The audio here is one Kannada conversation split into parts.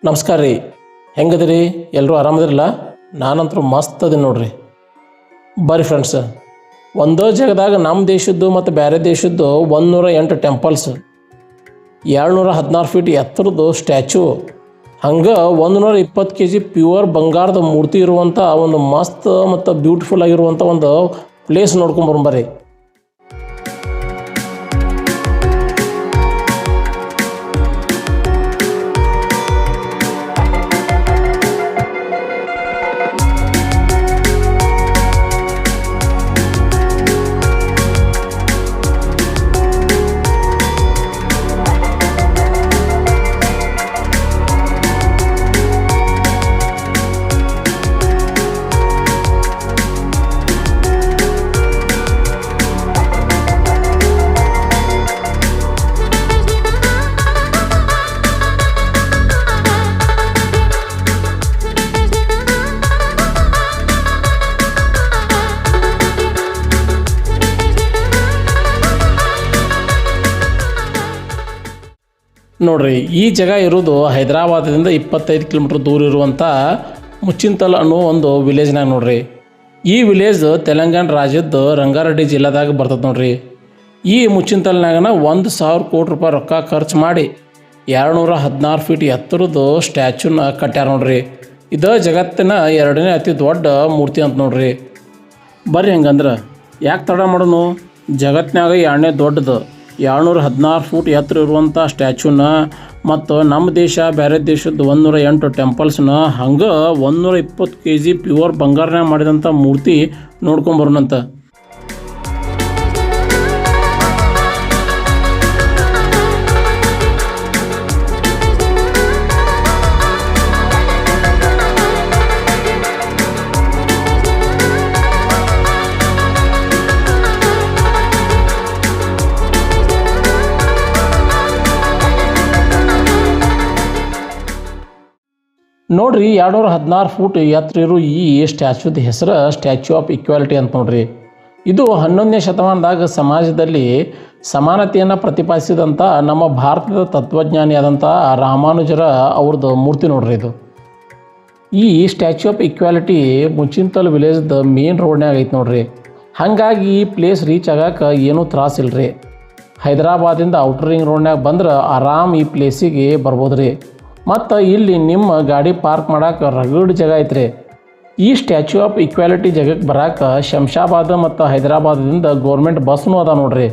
ನಮಸ್ಕಾರ ರೀ. ಹೆಂಗದಿರಿ? ಎಲ್ಲರೂ ಆರಾಮದಿರಲ್ಲ? ನಾನಂತರೂ ಮಸ್ತ್ ಅದೀನಿ ನೋಡ್ರಿ. ಬರ್ರಿ ಫ್ರೆಂಡ್ಸ್, ಒಂದೇ ಜಾಗದಾಗ ನಮ್ಮ ದೇಶದ್ದು ಮತ್ತು ಬೇರೆ ದೇಶದ್ದು 108 ಟೆಂಪಲ್ಸ್, 716 ಫೀಟ್ ಎತ್ತರದ್ದು ಸ್ಟ್ಯಾಚ್ಯೂ, ಹಂಗೆ 120 kg ಪ್ಯೂರ್ ಬಂಗಾರದ ಮೂರ್ತಿ ಇರುವಂಥ ಒಂದು ಮಸ್ತ್ ಮತ್ತು ಬ್ಯೂಟಿಫುಲ್ ಆಗಿರುವಂಥ ಒಂದು ಪ್ಲೇಸ್ ನೋಡ್ಕೊಂಬರ್ರಿ. ನೋಡ್ರಿ, ಈ ಜಾಗ ಇರೋದು ಹೈದರಾಬಾದಿಂದ 25 ಕಿಲೋಮೀಟ್ರ್ ದೂರ ಇರುವಂಥ ಮುಚ್ಚಿಂತಲ್ ಅನ್ನೋ ಒಂದು ವಿಲೇಜ್ನಾಗ ನೋಡ್ರಿ. ಈ ವಿಲೇಜ್ ತೆಲಂಗಾಣ ರಾಜ್ಯದ ರಂಗಾರೆಡ್ಡಿ ಜಿಲ್ಲಾದಾಗ ಬರ್ತದೆ ನೋಡ್ರಿ. ಈ ಮುಚ್ಚಿಂತಲ್ನಾಗನ 1,000 ಕೋಟಿ ರೂಪಾಯಿ ರೊಕ್ಕ ಖರ್ಚು ಮಾಡಿ 216 ಫೀಟ್ ಎತ್ತರದ್ದು ಸ್ಟ್ಯಾಚ್ಯೂನ ಕಟ್ಟ್ಯಾರ ನೋಡ್ರಿ. ಇದು ಜಗತ್ತಿನ 2ನೇ ಅತಿ ದೊಡ್ಡ ಮೂರ್ತಿ ಅಂತ ನೋಡ್ರಿ. ಬರ್ರಿ, ಹಂಗಂದ್ರೆ ಯಾಕೆ ತಡ ಮಾಡೋನು, ಜಗತ್ತಿನಾಗ 2ನೇ ದೊಡ್ಡದು 216 ಫೂಟ್ ಎತ್ತರ ಇರುವಂಥ ಸ್ಟ್ಯಾಚ್ಯೂನ ಮತ್ತು ನಮ್ಮ ದೇಶ ಬೇರೆ ದೇಶದ 108 ಟೆಂಪಲ್ಸ್ನ ಹಂಗೆ 120 kg ಪ್ಯೂರ್ ಬಂಗಾರನಾಗ ಮಾಡಿದಂಥ ಮೂರ್ತಿ ನೋಡ್ಕೊಂಬರೋಣಂತ. ನೋಡ್ರಿ, 216 ಫೂಟ್ ಎತ್ತರ ಇರೋ ಈ ಸ್ಟ್ಯಾಚ್ಯೂದ ಹೆಸರು ಸ್ಟ್ಯಾಚ್ಯೂ ಆಫ್ ಈಕ್ವಾಲಿಟಿ ಅಂತ ನೋಡ್ರಿ. ಇದು 11ನೇ ಶತಮಾನದಾಗ ಸಮಾಜದಲ್ಲಿ ಸಮಾನತೆಯನ್ನು ಪ್ರತಿಪಾದಿಸಿದಂಥ ನಮ್ಮ ಭಾರತದ ತತ್ವಜ್ಞಾನಿಯಾದಂಥ ರಾಮಾನುಜರ ಅವ್ರದ್ದು ಮೂರ್ತಿ ನೋಡ್ರಿ. ಇದು ಈ ಸ್ಟ್ಯಾಚ್ಯೂ ಆಫ್ ಈಕ್ವಾಲಿಟಿ ಮುಚ್ಚಿಂತಲ್ ವಿಲೇಜ್ದ ಮೇನ್ ರೋಡ್ನಾಗ ಐತೆ ನೋಡ್ರಿ. ಹಾಗಾಗಿ ಈ ಪ್ಲೇಸ್ ರೀಚ್ ಆಗಕ್ಕೆ ಏನೂ ತ್ರಾಸಿಲ್ರಿ. ಹೈದರಾಬಾದಿಂದ ಔಟರ್ ರಿಂಗ್ ರೋಡ್ನಾಗ ಬಂದ್ರೆ ಆರಾಮ್ ಈ ಪ್ಲೇಸಿಗೆ ಬರ್ಬೋದು ರೀ. ಮತ್ತು ಇಲ್ಲಿ ನಿಮ್ಮ ಗಾಡಿ ಪಾರ್ಕ್ ಮಾಡೋಕೆ ರಗಡ್ ಜಾಗ ಐತ್ರಿ. ಈ ಸ್ಟ್ಯಾಚ್ಯೂ ಆಫ್ ಈಕ್ವಾಲಿಟಿ ಜಾಗಕ್ಕೆ ಬರೋಕೆ ಶಂಷಾಬಾದ್ ಮತ್ತು ಹೈದರಾಬಾದಿಂದ ಗೌರ್ಮೆಂಟ್ ಬಸ್ನೂ ಅದ ನೋಡ್ರಿ.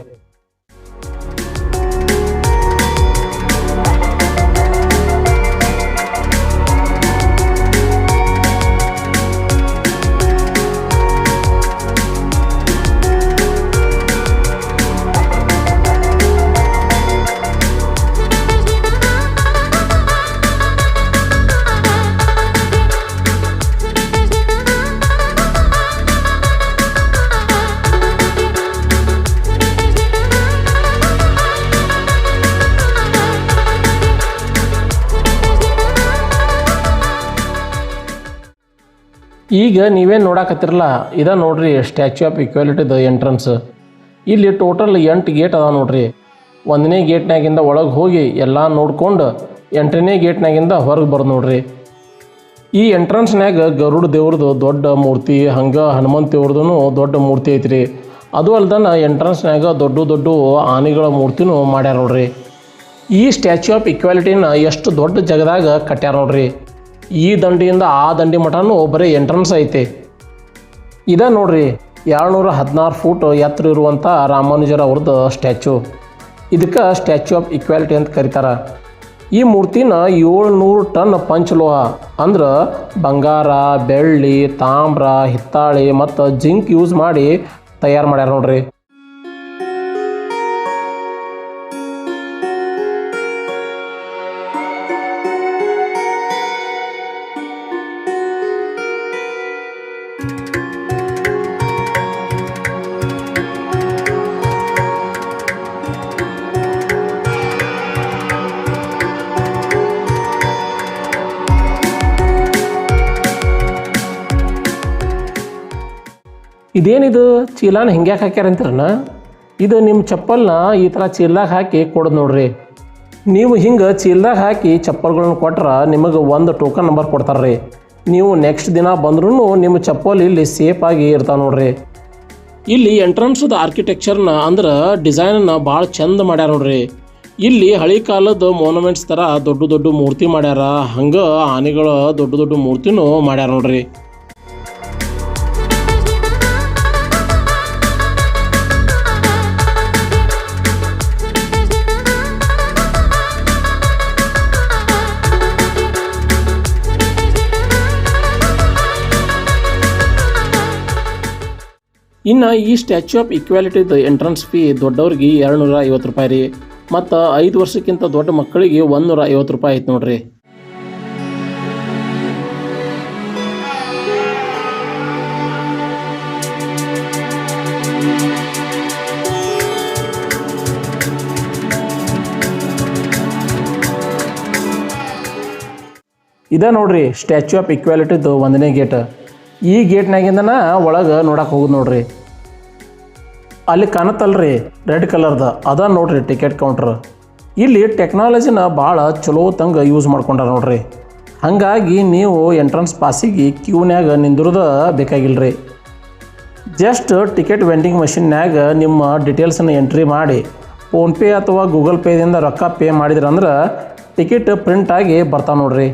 ಈಗ ನೀವೇನು ನೋಡಕತ್ತಿರಲ್ಲ, ಇದ ನೋಡ್ರಿ ಸ್ಟ್ಯಾಚ್ಯೂ ಆಫ್ ಈಕ್ವಾಲಿಟಿದು ಎಂಟ್ರನ್ಸ್. ಇಲ್ಲಿ ಟೋಟಲ್ 8 ಗೇಟ್ ಅದಾವ ನೋಡ್ರಿ. 1ನೇ ಗೇಟ್ನಾಗಿಂದ ಒಳಗೆ ಹೋಗಿ ಎಲ್ಲ ನೋಡ್ಕೊಂಡು 8ನೇ ಗೇಟ್ನಾಗಿಂದ ಹೊರಗೆ ಬರೋದು ನೋಡ್ರಿ. ಈ ಎಂಟ್ರನ್ಸ್ನಾಗ ಗರುಡ ದೇವ್ರದ್ದು ದೊಡ್ಡ ಮೂರ್ತಿ, ಹಂಗೆ ಹನುಮಂತ ದೇವ್ರದ್ದು ದೊಡ್ಡ ಮೂರ್ತಿ ಐತ್ರಿ. ಅದು ಅಲ್ದನ ಎಂಟ್ರನ್ಸ್ನಾಗ ದೊಡ್ಡ ಆನೆಗಳ ಮೂರ್ತಿನೂ ಮಾಡ್ಯಾರ ನೋಡ್ರಿ. ಈ ಸ್ಟ್ಯಾಚ್ಯೂ ಆಫ್ ಈಕ್ವಾಲಿಟಿನ ಎಷ್ಟು ದೊಡ್ಡ ಜಾಗದಾಗ ಕಟ್ಟ್ಯಾರ ನೋಡ್ರಿ. ಈ ದಂಡಿಯಿಂದ ಆ ದಂಡಿ ಮಠನೂ ಬರೀ ಎಂಟ್ರನ್ಸ್ ಐತೆ. ಇದ ನೋಡ್ರಿ 216 ಫೂಟ್ ಎತ್ತರ ಇರುವಂಥ ರಾಮಾನುಜರ ಅವ್ರದ್ದು ಸ್ಟ್ಯಾಚ್ಯೂ. ಇದಕ್ಕೆ ಸ್ಟ್ಯಾಚ್ಯೂ ಆಫ್ ಈಕ್ವಾಲಿಟಿ ಅಂತ ಕರೀತಾರೆ. ಈ ಮೂರ್ತಿನ 700 ಟನ್ ಪಂಚಲೋಹ ಅಂದ್ರೆ ಬಂಗಾರ, ಬೆಳ್ಳಿ, ತಾಮ್ರ, ಹಿತ್ತಾಳೆ ಮತ್ತು ಜಿಂಕ್ ಯೂಸ್ ಮಾಡಿ ತಯಾರು ಮಾಡ್ಯಾರ ನೋಡ್ರಿ. ಇದೇನಿದು ಚೀಲಾನ ಹಿಂಗ್ಯಾಕೆ ಹಾಕ್ಯಾರಂತೀರನ? ಇದು ನಿಮ್ಮ ಚಪ್ಪಲ್ನ ಈ ಥರ ಚೀಲ್ದಾಗ ಹಾಕಿ ಕೊಡೋದು ನೋಡ್ರಿ. ನೀವು ಹಿಂಗೆ ಚೀಲ್ದಾಗ ಹಾಕಿ ಚಪ್ಪಲ್ಗಳನ್ನ ಕೊಟ್ರೆ ನಿಮಗೆ ಒಂದು ಟೋಕನ್ ನಂಬರ್ ಕೊಡ್ತಾರೆ ರೀ. ನೀವು ನೆಕ್ಸ್ಟ್ ದಿನ ಬಂದ್ರೂ ನಿಮ್ಮ ಚಪ್ಪಲ್ ಇಲ್ಲಿ ಸೇಫಾಗಿ ಇರ್ತಾವೆ ನೋಡ್ರಿ. ಇಲ್ಲಿ ಎಂಟ್ರನ್ಸ್ದ ಆರ್ಕಿಟೆಕ್ಚರ್ನ ಅಂದ್ರೆ ಡಿಸೈನನ್ನ ಭಾಳ ಚಂದ ಮಾಡ್ಯಾರ ನೋಡ್ರಿ. ಇಲ್ಲಿ ಹಳೆ ಕಾಲದ ಮೋನುಮೆಂಟ್ಸ್ ಥರ ದೊಡ್ಡ ದೊಡ್ಡ ಮೂರ್ತಿ ಮಾಡ್ಯಾರ, ಹಂಗೆ ಆನೆಗಳ ದೊಡ್ಡ ದೊಡ್ಡ ಮೂರ್ತಿನೂ ಮಾಡ್ಯಾರ ನೋಡ್ರಿ. ಇನ್ನು ಈ ಸ್ಟ್ಯಾಚ್ಯೂ ಆಫ್ ಈಕ್ವಾಲಿಟಿದ ಎಂಟ್ರನ್ಸ್ ಫೀ ದೊಡ್ಡವ್ರಿಗೆ 250 ರೂಪಾಯಿ ರೀ, ಮತ್ತು 5 ವರ್ಷಕ್ಕಿಂತ ದೊಡ್ಡ ಮಕ್ಕಳಿಗೆ 150 ರೂಪಾಯಿ ಐತೆ ನೋಡ್ರಿ. ಇದ ನೋಡ್ರಿ ಸ್ಟ್ಯಾಚ್ಯೂ ಆಫ್ ಈಕ್ವಾಲಿಟಿದು 1ನೇ ಗೇಟ್. ಈ ಗೇಟ್ನಾಗಿಂದನ ಒಳಗೆ ನೋಡಕ್ಕೆ ಹೋಗುದು ನೋಡ್ರಿ. ಅಲ್ಲಿ ಕಾಣತ್ತಲ್ರಿ ರೆಡ್ ಕಲರ್ದ, ಅದ ನೋಡ್ರಿ ಟಿಕೆಟ್ ಕೌಂಟ್ರ್. ಇಲ್ಲಿ ಟೆಕ್ನಾಲಜಿನ ಭಾಳ ಚಲೋ ತಂಗ ಯೂಸ್ ಮಾಡ್ಕೊಂಡಾರ ನೋಡ್ರಿ. ಹಾಗಾಗಿ ನೀವು ಎಂಟ್ರನ್ಸ್ ಪಾಸಿಗೆ ಕ್ಯೂನ್ಯಾಗ ನಿಂದಿರೋದ ಬೇಕಾಗಿಲ್ರಿ. ಜಸ್ಟ್ ಟಿಕೆಟ್ ವೆಂಡಿಂಗ್ ಮಷಿನ್ಯಾಗ ನಿಮ್ಮ ಡೀಟೇಲ್ಸನ್ನು ಎಂಟ್ರಿ ಮಾಡಿ ಫೋನ್ಪೇ ಅಥವಾ ಗೂಗಲ್ ಪೇದಿಂದ ರೊಕ್ಕ ಪೇ ಮಾಡಿದ್ರಂದ್ರೆ ಟಿಕೆಟ್ ಪ್ರಿಂಟಾಗಿ ಬರ್ತಾವೆ ನೋಡ್ರಿ.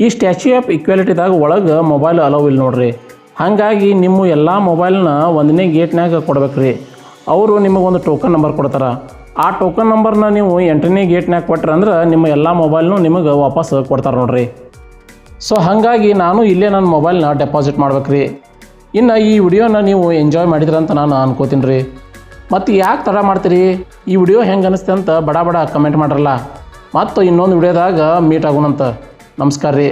ಈ ಸ್ಟ್ಯಾಚ್ಯೂ ಆಫ್ ಈಕ್ವಾಲಿಟಿದಾಗ ಒಳಗೆ ಮೊಬೈಲ್ ಅಲೌ ಇಲ್ಲ ನೋಡ್ರಿ. ಹಾಗಾಗಿ ನಿಮ್ಮ ಎಲ್ಲ ಮೊಬೈಲ್ನ 1ನೇ ಗೇಟ್ನಾಗ ಕೊಡ್ಬೇಕ್ರಿ. ಅವರು ನಿಮಗೊಂದು ಟೋಕನ್ ನಂಬರ್ ಕೊಡ್ತಾರೆ. ಆ ಟೋಕನ್ ನಂಬರ್ನ ನೀವು 8ನೇ ಗೇಟ್ನಾಗ ಕೊಟ್ರೆ ಅಂದ್ರೆ ನಿಮ್ಮ ಎಲ್ಲ ಮೊಬೈಲ್ನು ನಿಮಗೆ ವಾಪಸ್ ಕೊಡ್ತಾರೆ ನೋಡ್ರಿ. ಸೊ ಹಾಗಾಗಿ ನಾನು ಇಲ್ಲೇ ನನ್ನ ಮೊಬೈಲ್ನ ಡೆಪಾಸಿಟ್ ಮಾಡ್ಬೇಕ್ರಿ. ಇನ್ನು ಈ ವಿಡಿಯೋನ ನೀವು ಎಂಜಾಯ್ ಮಾಡಿದ್ರಂತ ನಾನು ಅನ್ಕೋತೀನಿ ರೀ. ಮತ್ತು ಯಾಕೆ ತಡ ಮಾಡ್ತೀರಿ, ಈ ವಿಡಿಯೋ ಹೆಂಗೆ ಅನಿಸ್ತೆ ಅಂತ ಬಡ ಕಮೆಂಟ್ ಮಾಡ್ರಲ್ಲ. ಮತ್ತು ಇನ್ನೊಂದು ವಿಡಿಯೋದಾಗ ಮೀಟ್ ಆಗೋಣಂತ. ನಮಸ್ಕಾರ ರೀ.